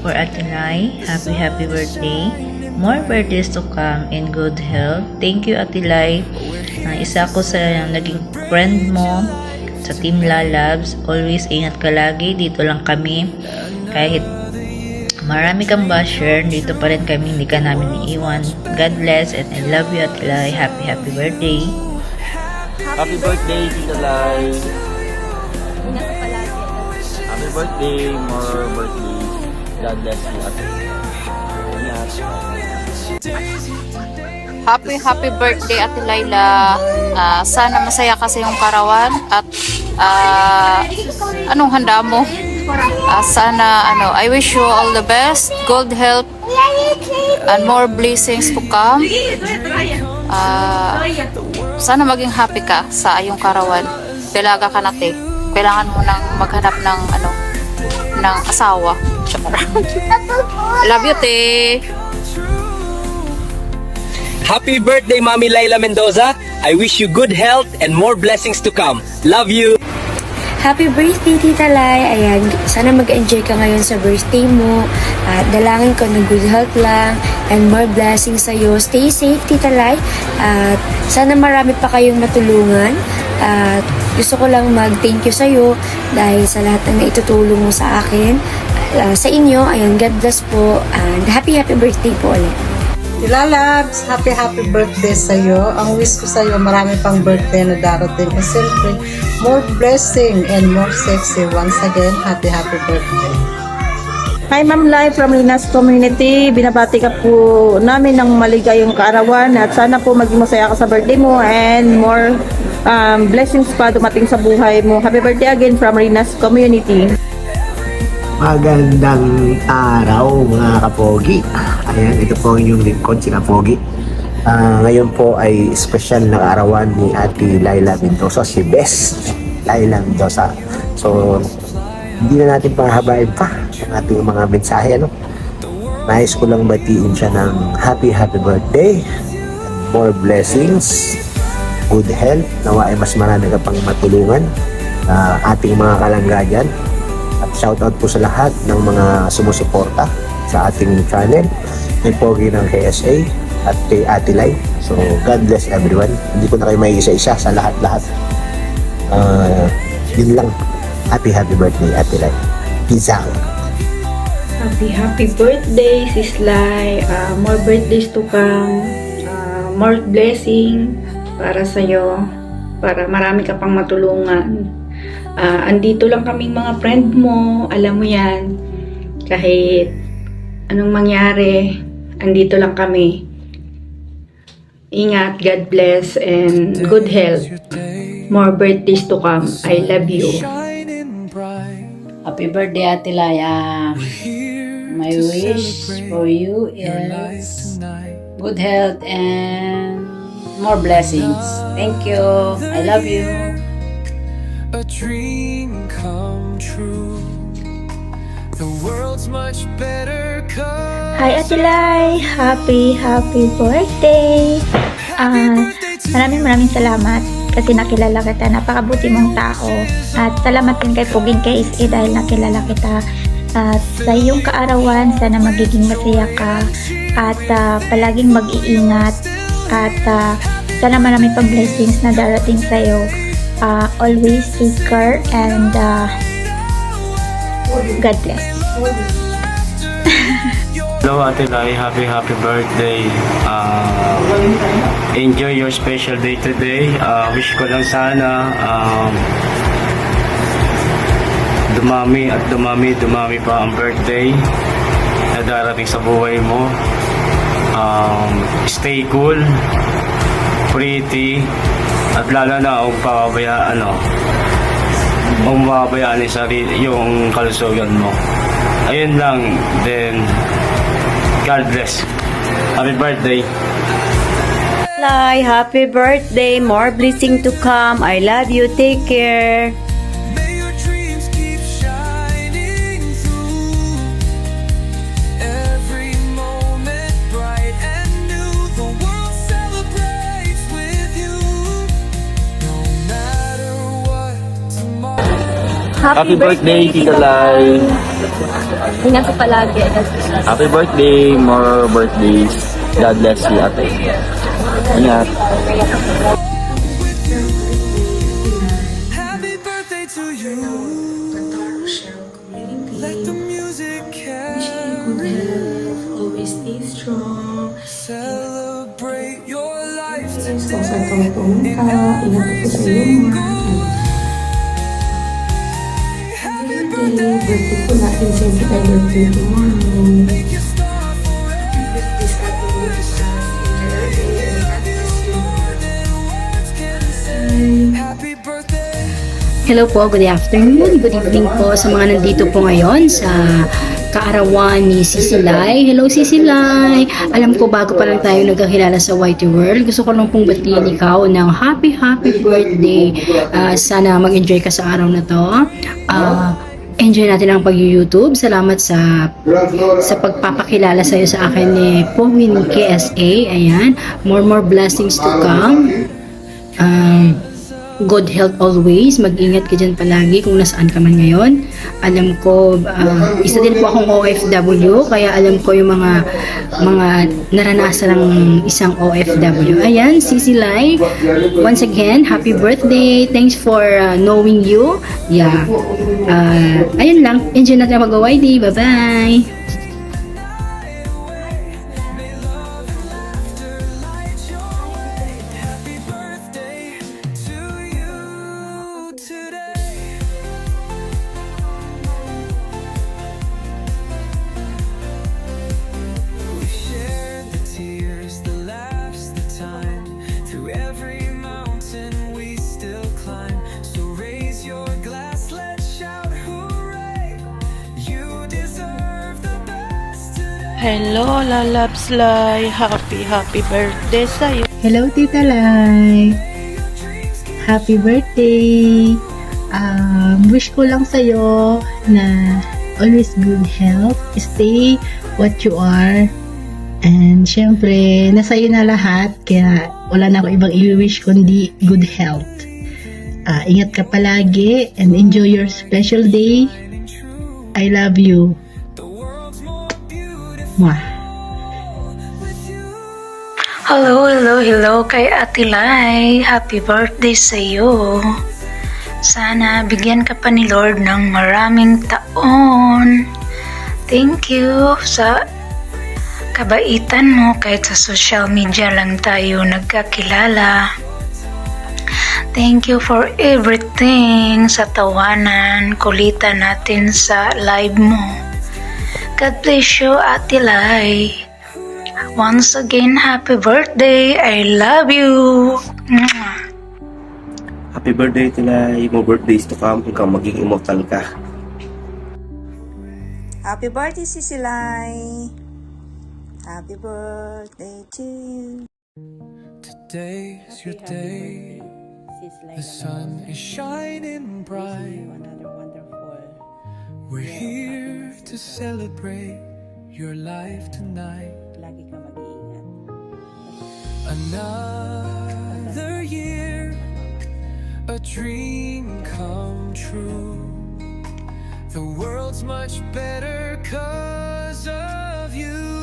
for Atilay. Happy birthday. More birthdays to come in good health. Thank you, Atilay. Isa ko sa naging friend mo sa Team Lalabs. Always ingat ka lagi. Dito lang kami. Kahit marami kang basher, dito pa rin kami. Hindi ka namin iiwan. God bless and I love you, Atilay. Happy birthday. Happy birthday, Tita Lai. Happy birthday, more birthdays. God bless you. Happy birthday, Ate Laila. Sana masaya ka sa iyong karawan at anong handa mo? Sana I wish you all the best, good health and more blessings to come. Sana maging happy ka sa iyong karawan. Dalaga ka na, te. Kailangan mo nang maghanap ng ng asawa. Love you, te. Happy birthday, Mami Laila Mendoza. I wish you good health and more blessings to come. Love you. Happy birthday, Tita Lai. Ayan, sana mag-enjoy ka ngayon sa birthday mo. At dalangin ko ng good health lang and more blessings sa'yo. Stay safe, Tita Lai. At sana marami pa kayong matulungan. At gusto ko lang mag-thank you sa'yo dahil sa lahat ng naitutulong mo sa akin. Sa inyo, ayan, God bless po. And happy birthday po ulit. Lalabs, happy birthday sa'yo. Ang wish ko sa'yo, marami pang birthday na darating. And siyempre, more blessing and more sexy. Once again, happy birthday. Hi Ma'am Lai from Linas Community. Binabati ka po namin ng maligayang kaarawan at sana po maging masaya ka sa birthday mo and more blessings pa dumating sa buhay mo. Happy birthday again from Linas Community. Magandang araw mga kapogi. Ayan, ito po ang inyong lingkod, si Kapogi. Ngayon po ay special na arawan ni Ate Laila Mendoza, si Best Laila Mendoza. So, hindi na natin pahabain pa ang ating mga mensahe. Nais ko lang batiin siya ng happy birthday, more blessings, good health, nawa ay mas marami ka pang matulungan ating mga kalangga dyan. At shoutout po sa lahat ng mga sumusuporta sa ating channel, may Pogi ng KSA at kay Ate Lai. So, God bless everyone. Hindi ko na kayo may isa-isa sa lahat-lahat. Yun lang. Happy birthday, Ate Lai. Peace out. Happy birthday, Sis Lai. More birthdays to come. More blessing para sa'yo. Para marami ka pang matulungan. Andito lang kaming mga friend mo, alam mo yan, kahit anong mangyari, andito lang kami. Ingat, God bless, and good health. More birthdays to come. I love you. Happy birthday, Ate Laya. My wish for you is good health and more blessings. Thank you. I love you. A dream come true. The world's much better. Hi Ate Lai, happy birthday. Maraming salamat kasi nakilala kita. Napakabuti mong tao. At salamat din kay Puging KSA dahil nakilala kita. At sa iyong kaarawan, sana magiging masaya ka. At palaging mag-iingat. At sana marami pang blessings na darating sa'yo. Always take care and God bless. Hello Ate Lai, happy birthday. Enjoy your special day today. Wish ko lang sana dumami pa ang birthday na darating sa buhay mo. Stay cool, pretty, at lalo na huwag pababayaan yung kalusugan mo. Ayun lang, then God bless. Happy birthday. Lai, happy birthday. More blessing to come. I love you. Take care. Happy birthday, Tita Lai. Ingat ka palagi. Happy birthday, more birthdays. God bless you, ate. Ingat. Happy birthday to you. Let the music carry. Always stay strong. Celebrate your life Saan today. ka pumunta, ingat ako sa iyo ma. Birthday ko natin siyempre kay birthday tomorrow. Birthday sa ating bukas. Happy birthday. Hello po, good afternoon, good evening po sa mga nandito po ngayon sa kaarawan ni Sisilay. Hello Sisilay! Alam ko bago pa lang tayo nagkakilala sa Whitey World, gusto ko lang pong batiin ikaw ng happy birthday. Sana mag-enjoy ka sa araw na to. Enjoy natin ang pag-YouTube. Salamat sa pagpapakilala sa iyo sa akin ni Powin KSA. Ayan, more blessings to come. Good health always. Mag-ingat ka dyan palagi kung nasaan ka man ngayon. Alam ko, isa din po akong OFW, kaya alam ko yung mga naranasan ng isang OFW. Ayan, Sisilay. Once again, happy birthday. Thanks for knowing you. Yeah. Ayun lang. Enjoy natin ang mag-YD. Bye-bye. Hello, Lalabs Lai. Happy birthday sa'yo. Hello, Tita Lai. Happy birthday. Wish ko lang sa'yo na always good health. Stay what you are. And syempre, nasa'yo na lahat. Kaya wala na ako ibang i-wish kundi good health. Ingat ka palagi and enjoy your special day. I love you. Mwah. Hello kay Ate Lai. Happy birthday sa iyo. Sana bigyan ka pa ni Lord ng maraming taon. Thank you sa kabaitan mo kahit sa social media lang tayo nagkakilala. Thank you for everything sa tawanan, kulitan natin sa live mo. God bless you, Ate Lai. Once again, happy birthday. I love you. Happy birthday, Tilay. More birthdays to come. Ikaw maging immortal ka. Happy birthday, Sisilay. Happy birthday to you. Today's your day. The sun is shining bright. We're here to celebrate your life tonight. Another year, a dream come true. The world's much better 'cause of you.